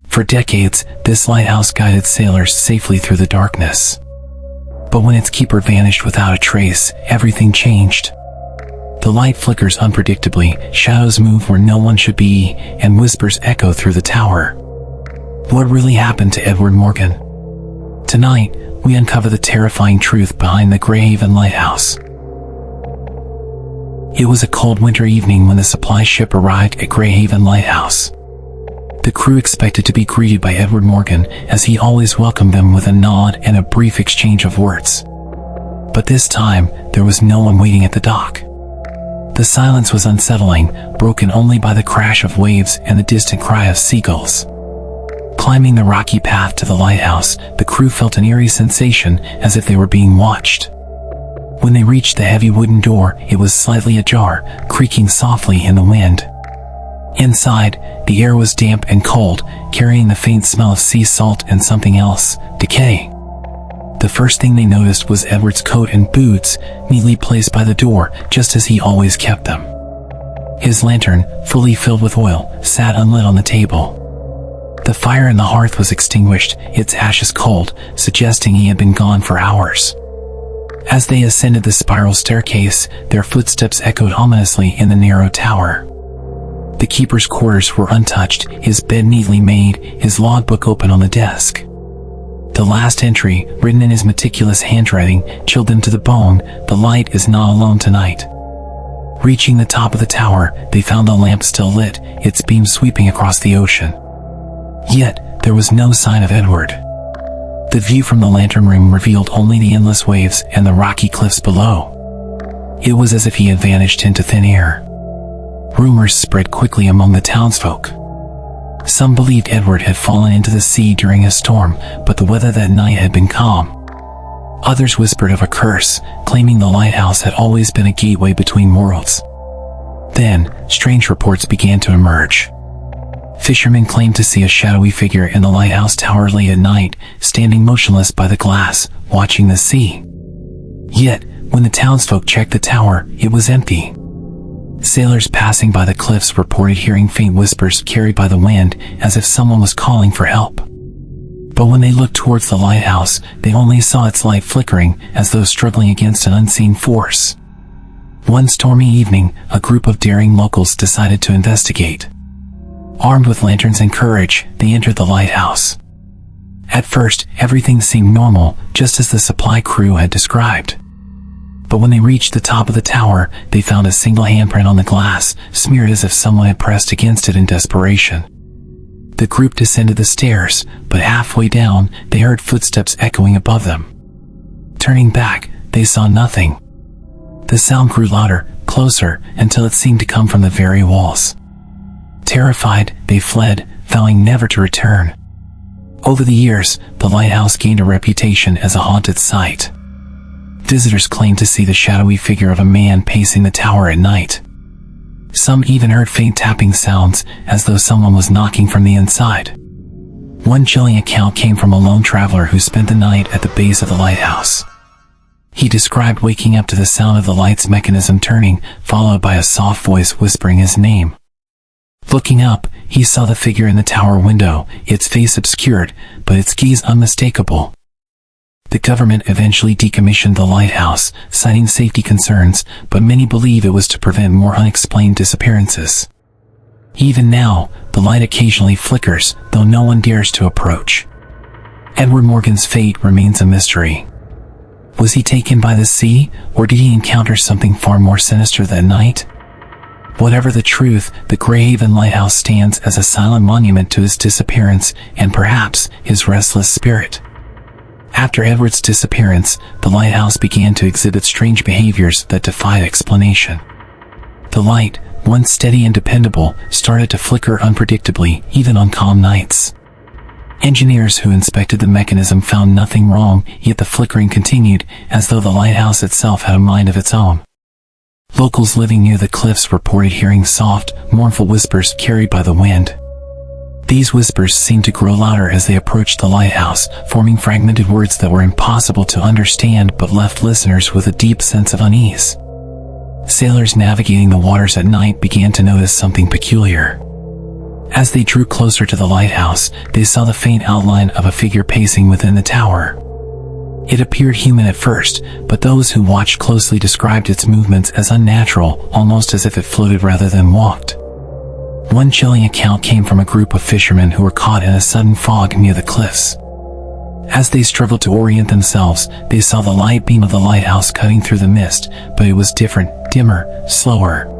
For decades, this lighthouse guided sailors safely through the darkness. But when its keeper vanished without a trace, everything changed. The light flickers unpredictably, shadows move where no one should be, and whispers echo through the tower. What really happened to Edward Morgan? Tonight, we uncover the terrifying truth behind the Greyhaven Lighthouse. It was a cold winter evening when the supply ship arrived at Greyhaven Lighthouse. The crew expected to be greeted by Edward Morgan, as he always welcomed them with a nod and a brief exchange of words. But this time, there was no one waiting at the dock. The silence was unsettling, broken only by the crash of waves and the distant cry of seagulls. Climbing the rocky path to the lighthouse, the crew felt an eerie sensation, as if they were being watched. When they reached the heavy wooden door, it was slightly ajar, creaking softly in the wind. Inside, the air was damp and cold, carrying the faint smell of sea salt and something else, decay. The first thing they noticed was Edward's coat and boots, neatly placed by the door, just as he always kept them. His lantern, fully filled with oil, sat unlit on the table. The fire in the hearth was extinguished, its ashes cold, suggesting he had been gone for hours. As they ascended the spiral staircase, their footsteps echoed ominously in the narrow tower. The keeper's quarters were untouched, his bed neatly made, his logbook open on the desk. The last entry, written in his meticulous handwriting, chilled them to the bone: "The light is not alone tonight." Reaching the top of the tower, they found the lamp still lit, its beams sweeping across the ocean. Yet, there was no sign of Edward. The view from the lantern room revealed only the endless waves and the rocky cliffs below. It was as if he had vanished into thin air. Rumors spread quickly among the townsfolk. Some believed Edward had fallen into the sea during a storm, but the weather that night had been calm. Others whispered of a curse, claiming the lighthouse had always been a gateway between worlds. Then, strange reports began to emerge. Fishermen claimed to see a shadowy figure in the lighthouse tower late at night, standing motionless by the glass, watching the sea. Yet, when the townsfolk checked the tower, it was empty. Sailors passing by the cliffs reported hearing faint whispers carried by the wind, as if someone was calling for help. But when they looked towards the lighthouse, they only saw its light flickering, as though struggling against an unseen force. One stormy evening, a group of daring locals decided to investigate. Armed with lanterns and courage, they entered the lighthouse. At first, everything seemed normal, just as the supply crew had described. But when they reached the top of the tower, they found a single handprint on the glass, smeared as if someone had pressed against it in desperation. The group descended the stairs, but halfway down, they heard footsteps echoing above them. Turning back, they saw nothing. The sound grew louder, closer, until it seemed to come from the very walls. Terrified, they fled, vowing never to return. Over the years, the lighthouse gained a reputation as a haunted site. Visitors claimed to see the shadowy figure of a man pacing the tower at night. Some even heard faint tapping sounds, as though someone was knocking from the inside. One chilling account came from a lone traveler who spent the night at the base of the lighthouse. He described waking up to the sound of the light's mechanism turning, followed by a soft voice whispering his name. Looking up, he saw the figure in the tower window, its face obscured, but its gaze unmistakable. The government eventually decommissioned the lighthouse, citing safety concerns, but many believe it was to prevent more unexplained disappearances. Even now, the light occasionally flickers, though no one dares to approach. Edward Morgan's fate remains a mystery. Was he taken by the sea, or did he encounter something far more sinister that night? Whatever the truth, the Greyhaven Lighthouse stands as a silent monument to his disappearance, and perhaps his restless spirit. After Edward's disappearance, the lighthouse began to exhibit strange behaviors that defied explanation. The light, once steady and dependable, started to flicker unpredictably, even on calm nights. Engineers who inspected the mechanism found nothing wrong, yet the flickering continued, as though the lighthouse itself had a mind of its own. Locals living near the cliffs reported hearing soft, mournful whispers carried by the wind. These whispers seemed to grow louder as they approached the lighthouse, forming fragmented words that were impossible to understand but left listeners with a deep sense of unease. Sailors navigating the waters at night began to notice something peculiar. As they drew closer to the lighthouse, they saw the faint outline of a figure pacing within the tower. It appeared human at first, but those who watched closely described its movements as unnatural, almost as if it floated rather than walked. One chilling account came from a group of fishermen who were caught in a sudden fog near the cliffs. As they struggled to orient themselves, they saw the light beam of the lighthouse cutting through the mist, but it was different, dimmer, slower.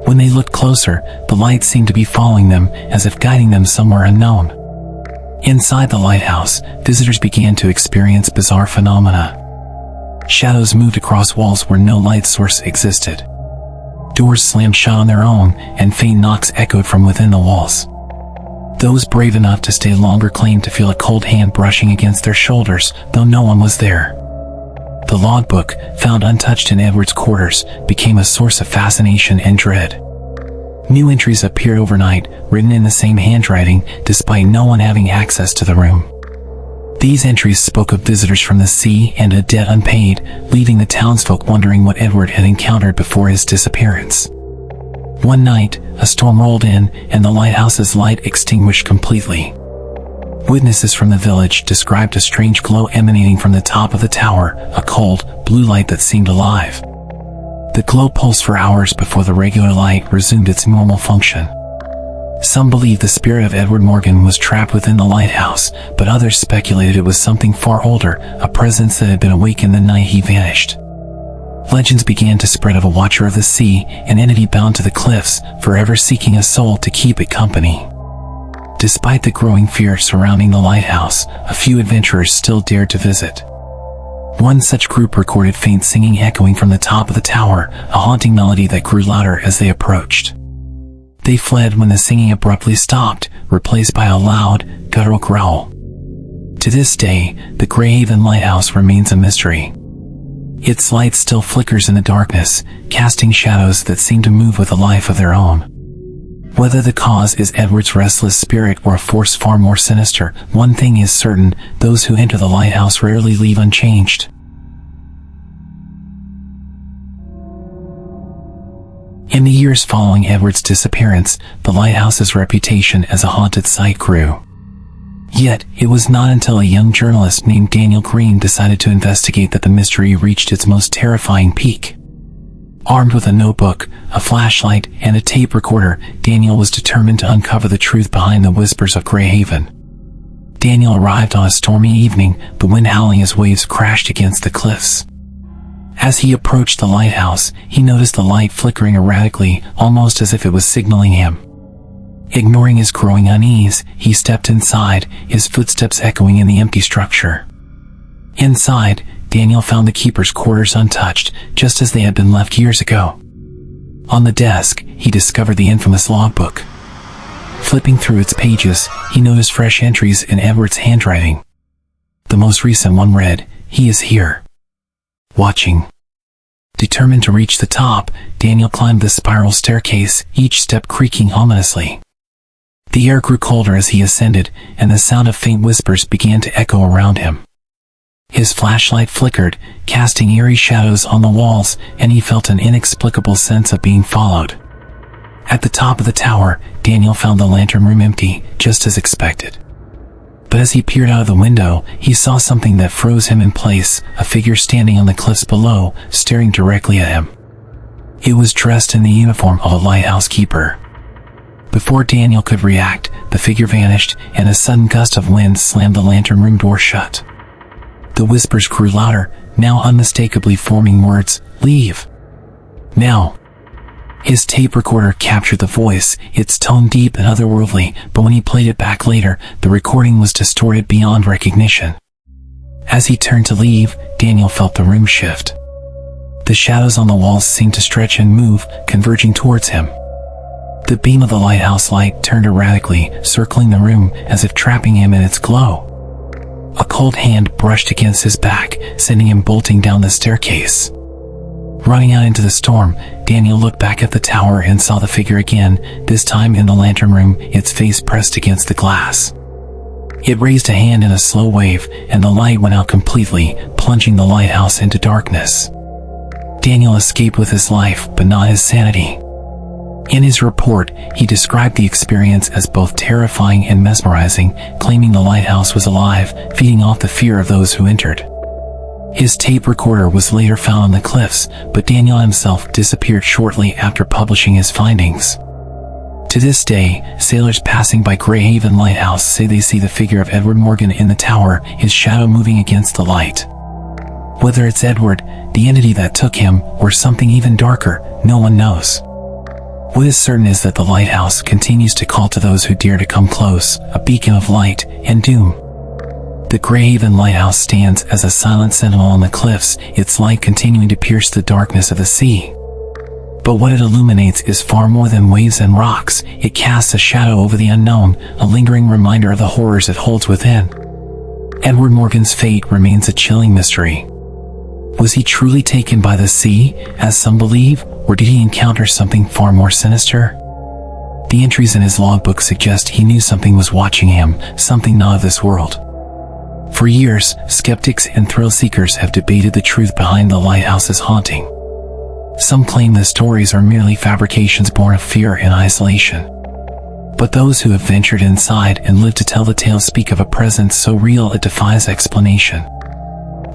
When they looked closer, the light seemed to be following them, as if guiding them somewhere unknown. Inside the lighthouse, visitors began to experience bizarre phenomena. Shadows moved across walls where no light source existed. Doors slammed shut on their own, and faint knocks echoed from within the walls. Those brave enough to stay longer claimed to feel a cold hand brushing against their shoulders, though no one was there. The logbook, found untouched in Edward's quarters, became a source of fascination and dread. New entries appeared overnight, written in the same handwriting, despite no one having access to the room. These entries spoke of visitors from the sea and a debt unpaid, leaving the townsfolk wondering what Edward had encountered before his disappearance. One night, a storm rolled in, and the lighthouse's light extinguished completely. Witnesses from the village described a strange glow emanating from the top of the tower, a cold, blue light that seemed alive. The glow pulsed for hours before the regular light resumed its normal function. Some believed the spirit of Edward Morgan was trapped within the lighthouse, but others speculated it was something far older, a presence that had been awake in the night he vanished. Legends began to spread of a watcher of the sea, an entity bound to the cliffs, forever seeking a soul to keep it company. Despite the growing fear surrounding the lighthouse, a few adventurers still dared to visit. One such group recorded faint singing echoing from the top of the tower, a haunting melody that grew louder as they approached. They fled when the singing abruptly stopped, replaced by a loud, guttural growl. To this day, the Greyhaven Lighthouse remains a mystery. Its light still flickers in the darkness, casting shadows that seem to move with a life of their own. Whether the cause is Edward's restless spirit or a force far more sinister, one thing is certain: those who enter the lighthouse rarely leave unchanged. In the years following Edward's disappearance, the lighthouse's reputation as a haunted site grew. Yet, it was not until a young journalist named Daniel Green decided to investigate that the mystery reached its most terrifying peak. Armed with a notebook, a flashlight, and a tape recorder, Daniel was determined to uncover the truth behind the whispers of Greyhaven. Daniel arrived on a stormy evening, the wind howling as waves crashed against the cliffs. As he approached the lighthouse, he noticed the light flickering erratically, almost as if it was signaling him. Ignoring his growing unease, he stepped inside, his footsteps echoing in the empty structure. Inside, Daniel found the keeper's quarters untouched, just as they had been left years ago. On the desk, he discovered the infamous logbook. Flipping through its pages, he noticed fresh entries in Edward's handwriting. The most recent one read, "He is here. Watching." Determined to reach the top, Daniel climbed the spiral staircase, each step creaking ominously. The air grew colder as he ascended, and the sound of faint whispers began to echo around him. His flashlight flickered, casting eerie shadows on the walls, and he felt an inexplicable sense of being followed. At the top of the tower, Daniel found the lantern room empty, just as expected. But as he peered out of the window, he saw something that froze him in place, a figure standing on the cliffs below, staring directly at him. It was dressed in the uniform of a lighthouse keeper. Before Daniel could react, the figure vanished, and a sudden gust of wind slammed the lantern room door shut. The whispers grew louder, now unmistakably forming words, "Leave. Now." His tape recorder captured the voice, its tone deep and otherworldly, but when he played it back later, the recording was distorted beyond recognition. As he turned to leave, Daniel felt the room shift. The shadows on the walls seemed to stretch and move, converging towards him. The beam of the lighthouse light turned erratically, circling the room, as if trapping him in its glow. A cold hand brushed against his back, sending him bolting down the staircase. Running out into the storm, Daniel looked back at the tower and saw the figure again, this time in the lantern room, its face pressed against the glass. It raised a hand in a slow wave, and the light went out completely, plunging the lighthouse into darkness. Daniel escaped with his life, but not his sanity. In his report, he described the experience as both terrifying and mesmerizing, claiming the lighthouse was alive, feeding off the fear of those who entered. His tape recorder was later found on the cliffs, but Daniel himself disappeared shortly after publishing his findings. To this day, sailors passing by Greyhaven Lighthouse say they see the figure of Edward Morgan in the tower, his shadow moving against the light. Whether it's Edward, the entity that took him, or something even darker, no one knows. What is certain is that the lighthouse continues to call to those who dare to come close, a beacon of light and doom. The Greyhaven Lighthouse stands as a silent sentinel on the cliffs, its light continuing to pierce the darkness of the sea. But what it illuminates is far more than waves and rocks. It casts a shadow over the unknown, a lingering reminder of the horrors it holds within. Edward Morgan's fate remains a chilling mystery. Was he truly taken by the sea, as some believe, or did he encounter something far more sinister? The entries in his logbook suggest he knew something was watching him, something not of this world. For years, skeptics and thrill seekers have debated the truth behind the lighthouse's haunting. Some claim the stories are merely fabrications born of fear and isolation. But those who have ventured inside and lived to tell the tale speak of a presence so real it defies explanation.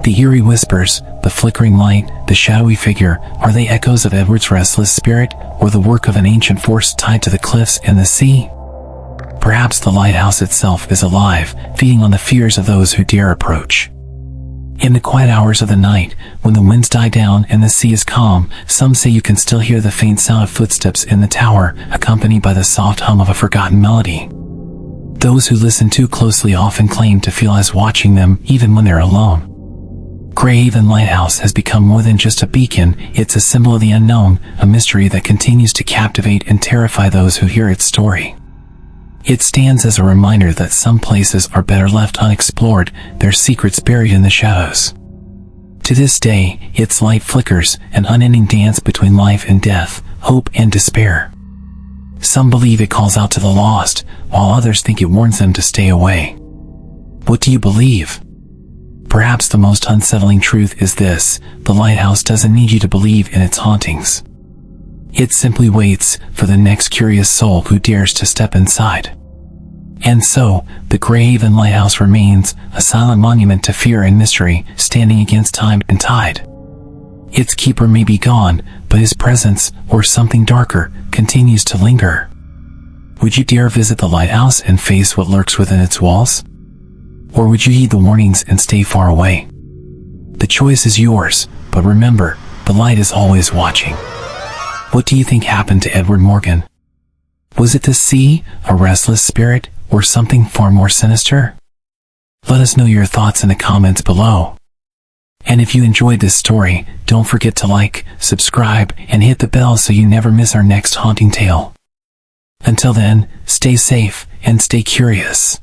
The eerie whispers, the flickering light, the shadowy figure, are they echoes of Edward's restless spirit, or the work of an ancient force tied to the cliffs and the sea? Perhaps the lighthouse itself is alive, feeding on the fears of those who dare approach. In the quiet hours of the night, when the winds die down and the sea is calm, some say you can still hear the faint sound of footsteps in the tower, accompanied by the soft hum of a forgotten melody. Those who listen too closely often claim to feel as watching them, even when they're alone. Greyhaven Lighthouse has become more than just a beacon, it's a symbol of the unknown, a mystery that continues to captivate and terrify those who hear its story. It stands as a reminder that some places are better left unexplored, their secrets buried in the shadows. To this day, its light flickers, an unending dance between life and death, hope and despair. Some believe it calls out to the lost, while others think it warns them to stay away. What do you believe? Perhaps the most unsettling truth is this: the lighthouse doesn't need you to believe in its hauntings. It simply waits for the next curious soul who dares to step inside. And so, the Greyhaven Lighthouse remains, a silent monument to fear and mystery, standing against time and tide. Its keeper may be gone, but his presence, or something darker, continues to linger. Would you dare visit the lighthouse and face what lurks within its walls? Or would you heed the warnings and stay far away? The choice is yours, but remember, the light is always watching. What do you think happened to Edward Morgan? Was it the sea, a restless spirit, or something far more sinister? Let us know your thoughts in the comments below. And if you enjoyed this story, don't forget to like, subscribe, and hit the bell so you never miss our next haunting tale. Until then, stay safe and stay curious.